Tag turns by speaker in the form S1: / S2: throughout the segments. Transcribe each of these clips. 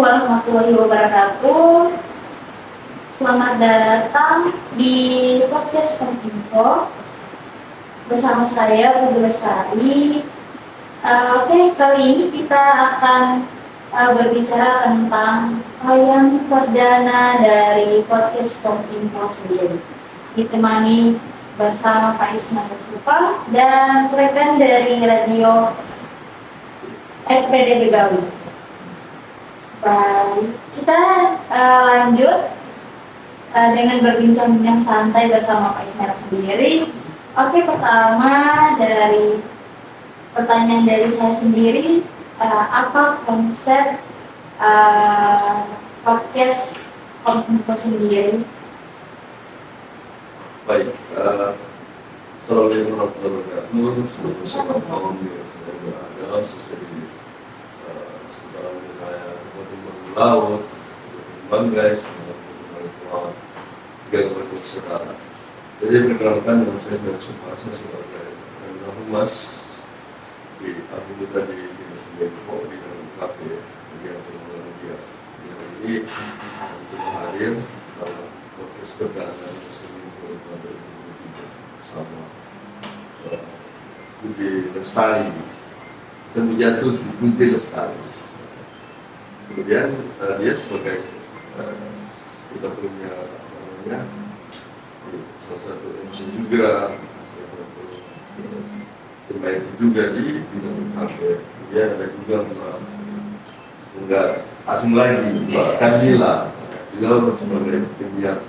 S1: warahmatullahi wabarakatuh. Selamat datang di podcast Kominfo bersama saya Putu Lestari. Kali ini kita akan berbicara tentang yang perdana dari podcast Kominfo sendiri. Ditemani bersama Pak Ismail Supa dan rekan dari radio FPD Begawi. Baik, kita lanjut dengan berbincang-bincang santai bersama Pak Ismail sendiri. Pertama dari pertanyaan dari saya sendiri, apa konsep podcast Kominfo sendiri?
S2: Baik, Assalamualaikum warahmatullahi wabarakatuh. Selamat malam yang saya berada sesuai di seputaran wilayah Timur Laut, Banggai, tiga keluarga saudara. Jadi perkenalkan dengan saya dari Suparsa sebagai Humas di anggota di Dinas Kominfo di dalam KP bagian teknologi media. Ini coba hadir dalam podcast perdana Kominfo tahun 2023 bersama Budi Lestari dan Bujastus Budi Lestari. Kemudian dia sebagai kita punya salah satu MC juga, salah satu pemain juga di bidang KP. Dia ada juga enggak asing lagi, Mbak Kandila. Beliau sebagai penyiar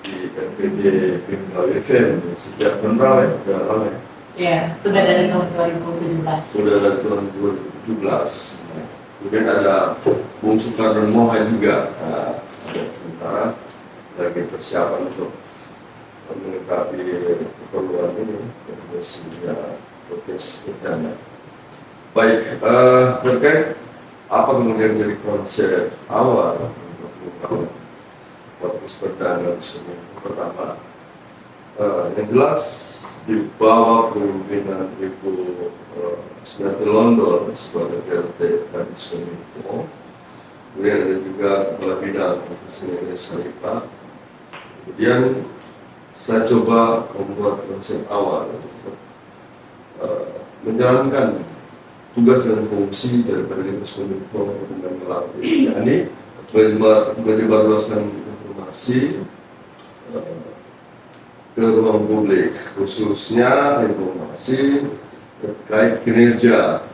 S2: di FPD Begawi FM sejak tahun berapa ya? Sudah lama ya?
S3: Ya, sudah dari tahun 2017.
S2: Sudah dari tahun 2017. Kemudian ada Bung Soekarno Moha juga. Ada sementara lagi persiapan untuk melengkapi keperluan ini sehingga podcast perdana. Baik, terkait apa kemudian menjadi konsep awal untuk membangun podcast perdana di sini? Pertama, yang jelas di bawah kepemimpinan Ibu Smiati London sebagai PLT dari Kominfo. Kemudian ada juga kepala bidang Senior Saripa. Kemudian saya coba membuat konsep awal untuk menjalankan tugas dan fungsi daripada Dinas Kominfo dengan melatih, yakni menyebarluaskan informasi ke ruang publik, khususnya informasi terkait kinerja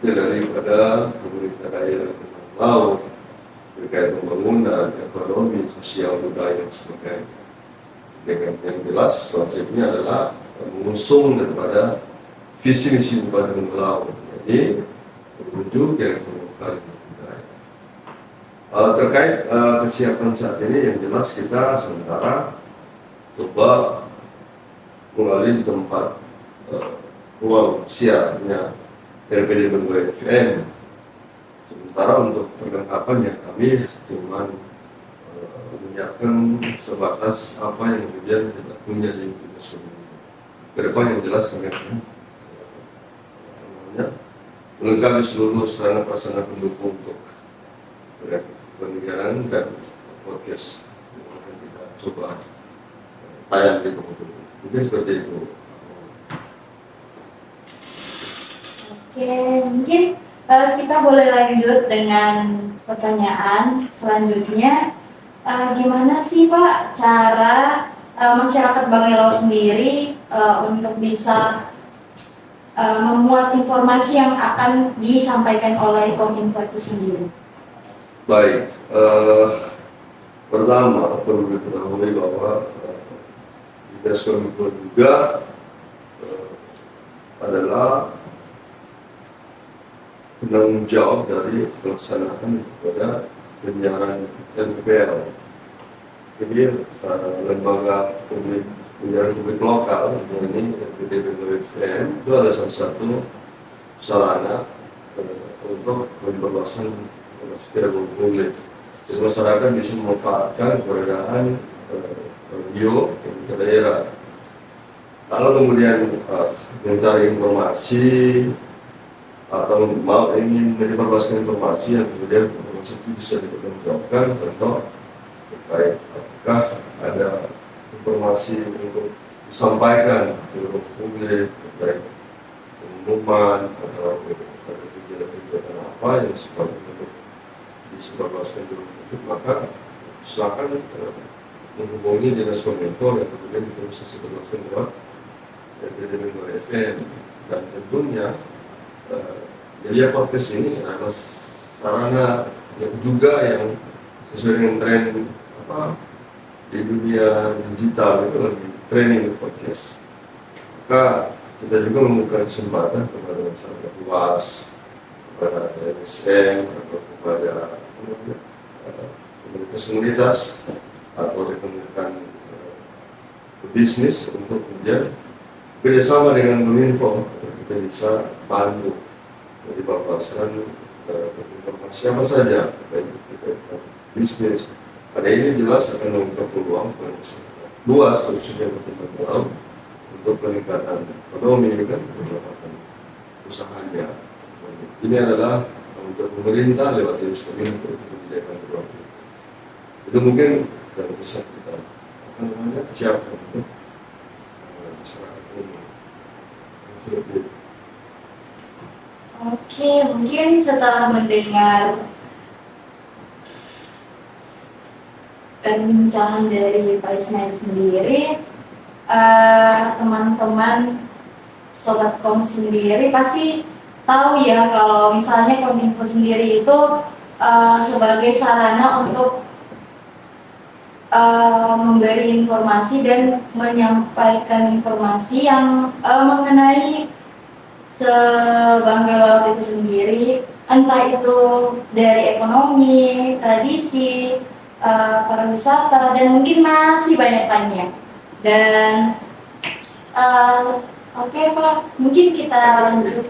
S2: daripada pemerintah daerah laut terkait pembangunan, ekonomi, sosial, budaya, dan sebagainya. Dengan yang jelas konsepnya adalah mengusung daripada visi misi Bupati Laut, jadi menuju ke ekonomi budaya. Terkait kesiapan saat ini yang jelas kita sementara coba mengalih di tempat ruang siarnya RPD Begawi FM. Sementara untuk perlengkapannya kami cuma menyiapkan sebatas apa yang kemudian kita punya di Dinas Kominfo. Kedepan yang jelas kami akan melengkapi seluruh sarana prasarana pendukung untuk penyiaran dan podcast yang akan kita coba tayang di Kominfo. Mungkin seperti itu.
S1: Mungkin kita boleh lanjut dengan pertanyaan selanjutnya. Gimana sih Pak cara masyarakat Banggai Laut sendiri untuk bisa memuat informasi yang akan disampaikan oleh Kominfo itu sendiri?
S2: Baik, pertama perlu diketahui bahwa Dinas Kominfo juga adalah penanggung jawab dari pelaksanaan kepada penyiaran NPL. Jadi lembaga penyiaran publik lokal ini FPD Begawi FM itu ada salah satu sarana untuk pemberluasan informasi publik. Jadi masyarakat bisa memanfaatkan keberadaan radio ke daerah. Kalau kemudian mencari informasi atau mau ingin menyebarluaskan informasi yang kemudian informasi itu bisa dipertanggungjawabkan, contoh terkait apakah ada informasi untuk disampaikan ke publik terkait pengumuman atau ada kegiatan apa yang sifatnya untuk disebarluaskan ke publik, maka silakan menghubungi Dinas Kominfo yang kemudian kita bisa sebarluaskan lewat RPD FM. Dan tentunya media podcast ini adalah sarana yang juga yang sesuai dengan tren di dunia digital itu lagi training podcast. Maka kita juga membuka kesempatan kepada masyarakat luas, kepada MSM atau kepada komunitas-komunitas atau rekan-rekan bisnis untuk kemudian kerjasama dengan Kominfo, kita bisa bantu menyebarluaskan informasi apa saja terkait bisnis. Pada ini jelas akan membuka peluang luas khususnya pertumbuhan untuk peningkatan ekonomi kan, pendapatan usahanya. Ini adalah untuk pemerintah lewat Dinas Kominfo untuk menyediakan peluang. Itu mungkin yang bisa kita siapkan untuk masyarakat ini.
S1: Oke, mungkin setelah mendengar perbincangan dari Pak Ismail sendiri, teman-teman Sobat Kom sendiri pasti tahu ya kalau misalnya Kominfo sendiri itu sebagai sarana untuk memberi informasi dan menyampaikan informasi yang mengenai Banggai Laut itu sendiri, entah itu dari ekonomi, tradisi, pariwisata, dan mungkin masih banyak lainnya. Dan oke Pak, mungkin kita lanjut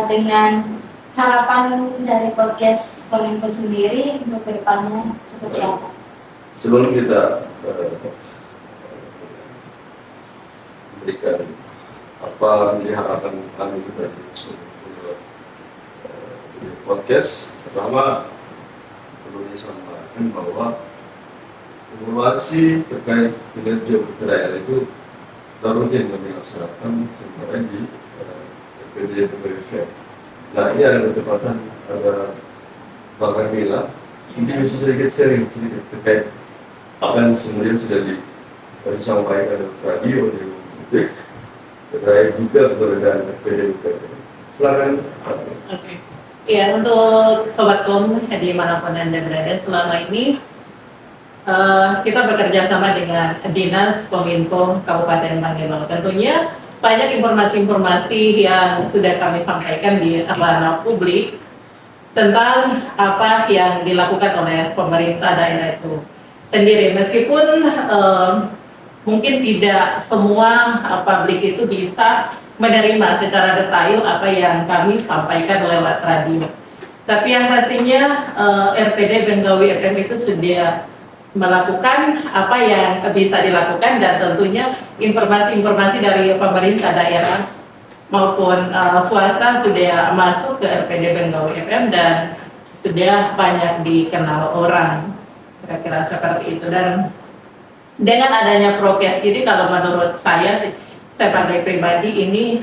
S1: dengan harapan dari podcast Kominfo sendiri untuk kedepannya seperti apa?
S2: Sebelum kita memberikan apa menjadi harapan kami dari podcast, pertama perlu disampaikan bahwa evaluasi terkait kinerja daerah itu rutin kami laksanakan sementara di RPD FM. Nah ini ada ketepatan, ada Bang Mila, mungkin bisa sedikit sharing sedikit terkait apa yang sebenarnya sudah disampaikan di radio di publik terkait juga keberadaan RPD. Silakan.
S3: Oke. Ya, untuk Sobat Kom dimanapun Anda berada, selama ini kita bekerja sama dengan Dinas Kominfo Kabupaten Banggai Laut. Tentunya banyak informasi-informasi yang sudah kami sampaikan di ranah publik tentang apa yang dilakukan oleh pemerintah daerah itu sendiri. Meskipun mungkin tidak semua publik itu bisa menerima secara detail apa yang kami sampaikan lewat radio. Tapi yang pastinya RPD Benggawi FM itu sudah melakukan apa yang bisa dilakukan, dan tentunya informasi-informasi dari pemerintah daerah maupun swasta sudah masuk ke RPD Benggawi FM dan sudah banyak dikenal orang, kira-kira seperti itu. Dan dengan adanya prokes ini, kalau menurut saya sih, sebagai pribadi ini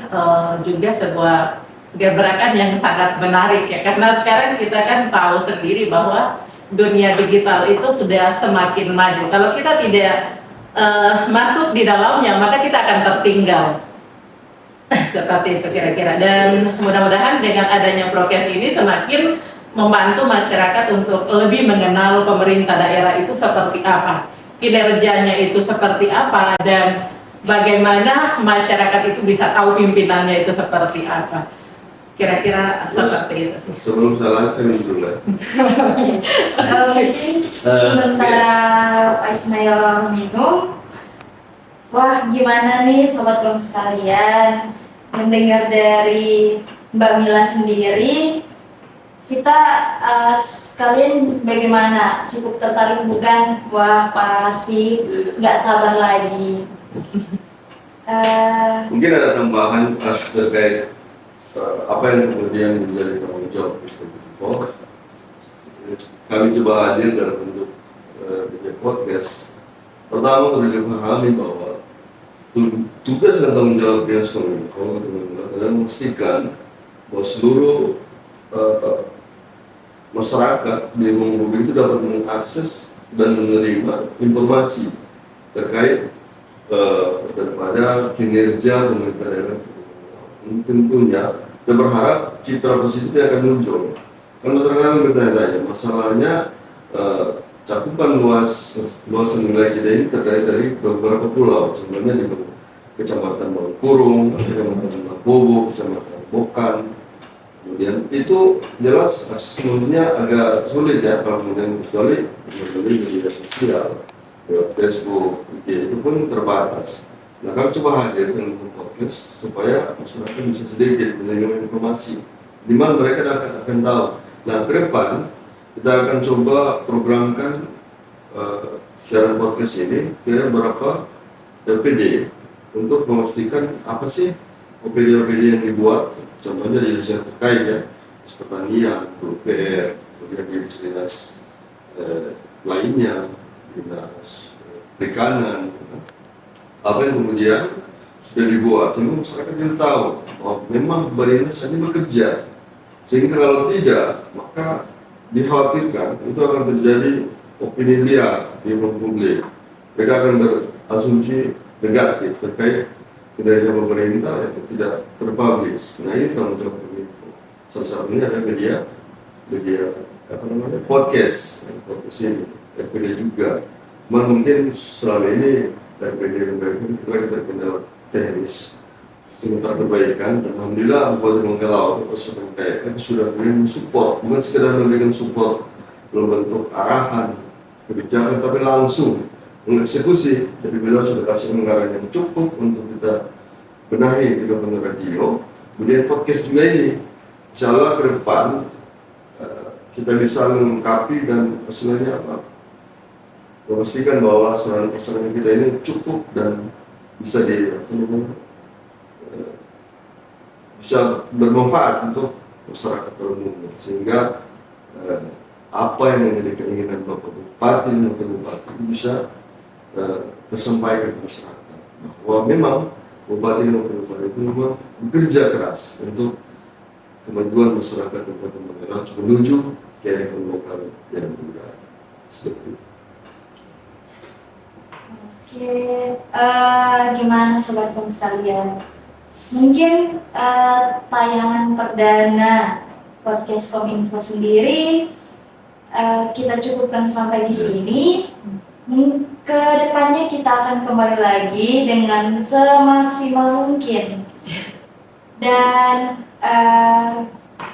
S3: juga sebuah gebrakan yang sangat menarik ya, karena sekarang kita kan tahu sendiri bahwa dunia digital itu sudah semakin maju. Kalau kita tidak masuk di dalamnya, maka kita akan tertinggal. Seperti itu kira-kira. Dan mudah-mudahan dengan adanya prokes ini semakin membantu masyarakat untuk lebih mengenal pemerintah daerah itu seperti apa, kinerjanya itu seperti apa, dan bagaimana masyarakat itu bisa tahu pimpinannya itu seperti apa. Kira-kira seperti itu sih.
S2: Sebelum salah, saya minum dulu.
S1: Mungkin sementara Pak Ismail minum, wah gimana nih Sobat Kom sekalian, mendengar dari Mbak Mila sendiri, kita sekalian bagaimana? Cukup tertarik bukan? Wah pasti nggak sabar lagi.
S2: Mungkin ada tambahan terkait apa yang kemudian menjadi tanggung jawab Kominfo. Kami coba hadir dalam bentuk media podcast. Pertama, perlu dipahami bahwa tugas dan tanggung jawab Dinas Kominfo adalah memastikan bahwa seluruh masyarakat di ruang publik itu dapat mengakses dan menerima informasi terkait daripada kinerja pemerintah daerah. Tentunya kita berharap citra positifnya akan muncul. Kan masyarakat akan bertanya-tanya, masalahnya cakupan luasan wilayah kita ini terkait dari beberapa pulau, contohnya di Kecamatan Bangkurung, Kecamatan Bobo, Kecamatan Bokan. Kemudian itu jelas sebenarnya agak sulit ya kalau kemudian kecuali melalui media sosial, Facebook, itu pun terbatas. Nah, kami coba hadir dengan podcast supaya masyarakat bisa sedikit menerima informasi di mana mereka akan tahu. Nah, ke depan kita akan coba programkan siaran podcast ini ke beberapa LPD untuk memastikan apa sih OPD-OPD yang dibuat, contohnya di dinas terkait ya, pertanian, PUPR, kemudian di dinas lainnya, dinas perikanan, apa yang kemudian sudah dibuat sehingga masyarakat juga tahu bahwa memang Barinas ini bekerja, sehingga kalau tidak maka dikhawatirkan itu akan terjadi opini liar di ruang publik. Mereka akan berasumsi negatif terkait kinerja pemerintah yang tidak terpublish. Nah, ini tanggung jawab Kominfo. Salah satunya ada media podcast ini, RPD juga. Mungkin selama ini RPD kita terkendala teknis, sementara perbaikan. Dan alhamdulillah Kabupaten Manggalau itu sudah memberikan support, bukan sekedar memberikan support dalam bentuk arahan kebijakan, tapi langsung mengeksekusi. Jadi beliau sudah kasih anggaran yang cukup untuk kita benahi di Kabupaten Radio. Kemudian podcast juga ini, insya Allah ke depan kita bisa melengkapi dan hasilnya apa? Memastikan bahwa sarana kita ini cukup dan bisa bisa bermanfaat untuk masyarakat umum, sehingga apa yang menjadi keinginan Bapak Bupati dan Wakil Bupati itu bisa tersampaikan ke masyarakat bahwa memang Bupati dan Wakil Bupati itu memang bekerja keras untuk kemajuan masyarakat Kabupaten Manggarai menuju kearifan lokal yang benar. Seperti itu.
S1: Oke, gimana sobat kom sekalian? Mungkin tayangan perdana podcast Kominfo sendiri kita cukupkan sampai di sini. Ke depannya kita akan kembali lagi dengan semaksimal mungkin dan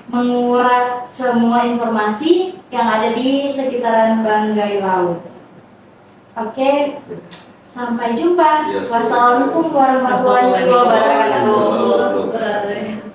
S1: menguras semua informasi yang ada di sekitaran Banggai Laut. Oke, sampai jumpa.
S2: Yes.
S1: Wassalamualaikum warahmatullahi wabarakatuh.
S3: Bye.